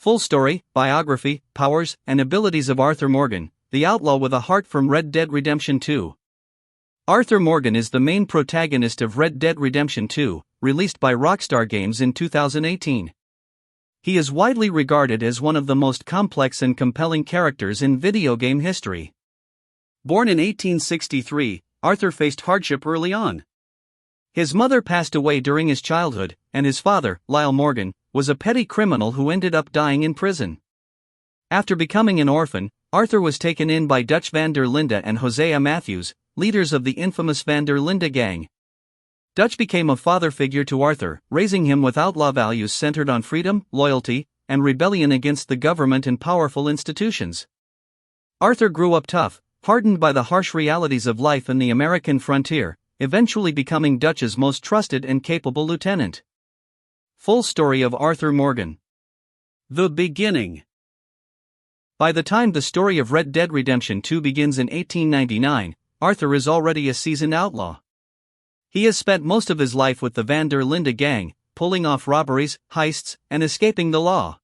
Full story, biography, powers, and abilities of Arthur Morgan, the outlaw with a heart from Red Dead Redemption 2. Arthur Morgan is the main protagonist of Red Dead Redemption 2, released by Rockstar Games in 2018. He is widely regarded as one of the most complex and compelling characters in video game history. Born in 1863, Arthur faced hardship early on. His mother passed away during his childhood, and his father, Lyle Morgan, was a petty criminal who ended up dying in prison. After becoming an orphan, Arthur was taken in by Dutch van der Linde and Hosea Matthews, leaders of the infamous Van der Linde gang. Dutch became a father figure to Arthur, raising him with outlaw values centered on freedom, loyalty, and rebellion against the government and powerful institutions. Arthur grew up tough, hardened by the harsh realities of life in the American frontier, eventually becoming Dutch's most trusted and capable lieutenant. Full story of Arthur Morgan. The beginning. By the time the story of Red Dead Redemption 2 begins in 1899, Arthur is already a seasoned outlaw. He has spent most of his life with the Van der Linde gang, pulling off robberies, heists, and escaping the law.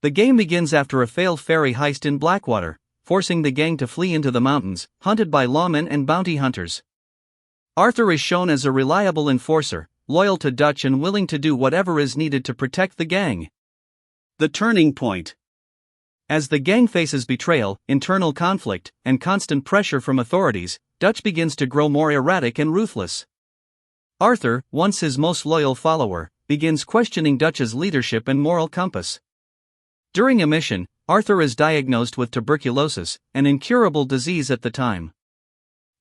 The game begins after a failed ferry heist in Blackwater, forcing the gang to flee into the mountains, hunted by lawmen and bounty hunters. Arthur is shown as a reliable enforcer, loyal to Dutch and willing to do whatever is needed to protect the gang. The turning point. As the gang faces betrayal, internal conflict, and constant pressure from authorities, Dutch begins to grow more erratic and ruthless. Arthur, once his most loyal follower, begins questioning Dutch's leadership and moral compass. During a mission, Arthur is diagnosed with tuberculosis, an incurable disease at the time.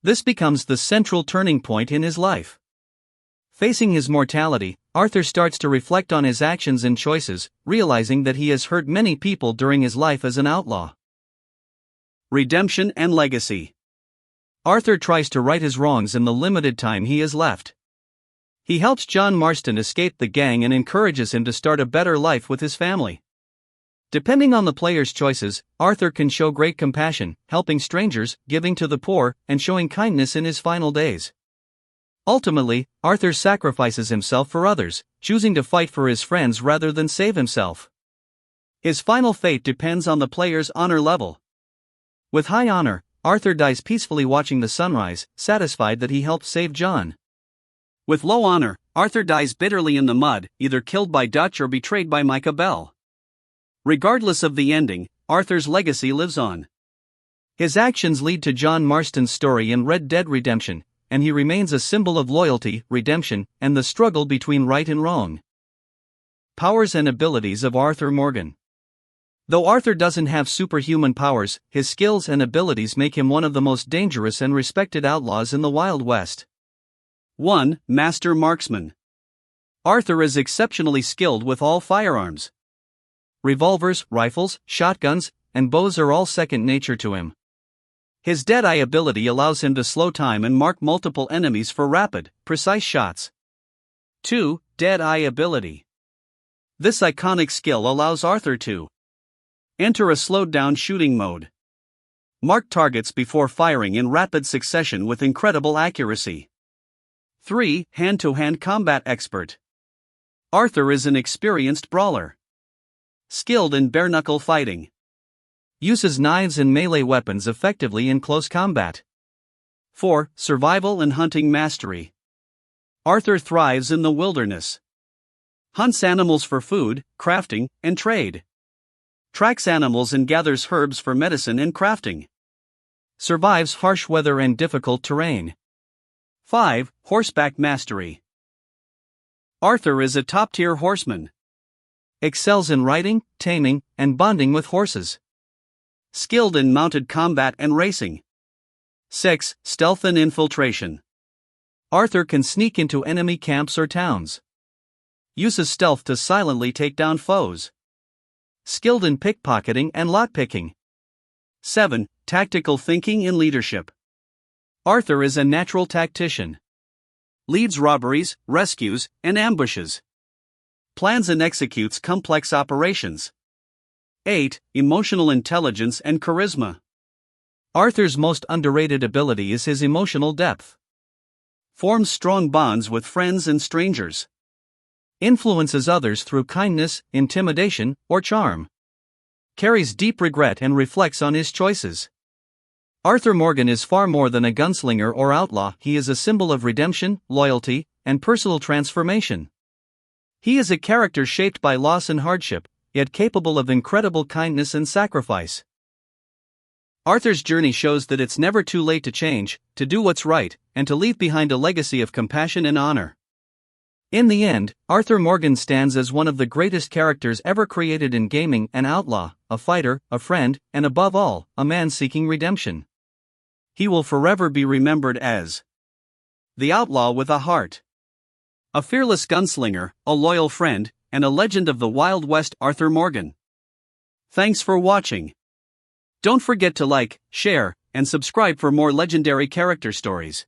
This becomes the central turning point in his life. Facing his mortality, Arthur starts to reflect on his actions and choices, realizing that he has hurt many people during his life as an outlaw. Redemption and legacy. Arthur tries to right his wrongs in the limited time he has left. He helps John Marston escape the gang and encourages him to start a better life with his family. Depending on the player's choices, Arthur can show great compassion, helping strangers, giving to the poor, and showing kindness in his final days. Ultimately, Arthur sacrifices himself for others, choosing to fight for his friends rather than save himself. His final fate depends on the player's honor level. With high honor, Arthur dies peacefully watching the sunrise, satisfied that he helped save John. With low honor, Arthur dies bitterly in the mud, either killed by Dutch or betrayed by Micah Bell. Regardless of the ending, Arthur's legacy lives on. His actions lead to John Marston's story in Red Dead Redemption, and he remains a symbol of loyalty, redemption, and the struggle between right and wrong. Powers and abilities of Arthur Morgan. Though Arthur doesn't have superhuman powers, his skills and abilities make him one of the most dangerous and respected outlaws in the Wild West. 1. Master Marksman. Arthur is exceptionally skilled with all firearms. Revolvers, rifles, shotguns, and bows are all second nature to him. His Deadeye ability allows him to slow time and mark multiple enemies for rapid, precise shots. 2. Deadeye ability. This iconic skill allows Arthur to enter a slowed-down shooting mode. Mark targets before firing in rapid succession with incredible accuracy. 3. Hand-to-hand combat expert. Arthur is an experienced brawler. Skilled in bare-knuckle fighting. Uses knives and melee weapons effectively in close combat. 4. Survival and hunting mastery. Arthur thrives in the wilderness. Hunts animals for food, crafting, and trade. Tracks animals and gathers herbs for medicine and crafting. Survives harsh weather and difficult terrain. 5. Horseback mastery. Arthur is a top-tier horseman. Excels in riding, taming, and bonding with horses. Skilled in mounted combat and racing. 6. Stealth and infiltration. Arthur can sneak into enemy camps or towns. Uses stealth to silently take down foes. Skilled in pickpocketing and lockpicking. 7. Tactical thinking and leadership. Arthur is a natural tactician. Leads robberies, rescues, and ambushes. Plans and executes complex operations. 8. Emotional intelligence and charisma. Arthur's most underrated ability is his emotional depth. Forms strong bonds with friends and strangers. influences others through kindness, intimidation, or charm, carries deep regret and reflects on his choices. Arthur Morgan is far more than a gunslinger or outlaw, he is a symbol of redemption, loyalty, and personal transformation. He is a character shaped by loss and hardship, yet capable of incredible kindness and sacrifice. Arthur's journey shows that it's never too late to change, to do what's right, and to leave behind a legacy of compassion and honor. In the end, Arthur Morgan stands as one of the greatest characters ever created in gaming: an outlaw, a fighter, a friend, and above all, a man seeking redemption. He will forever be remembered as the outlaw with a heart, a fearless gunslinger, a loyal friend, and a legend of the Wild West. Arthur Morgan. Thanks for watching. Don't forget to like, share, and subscribe for more legendary character stories.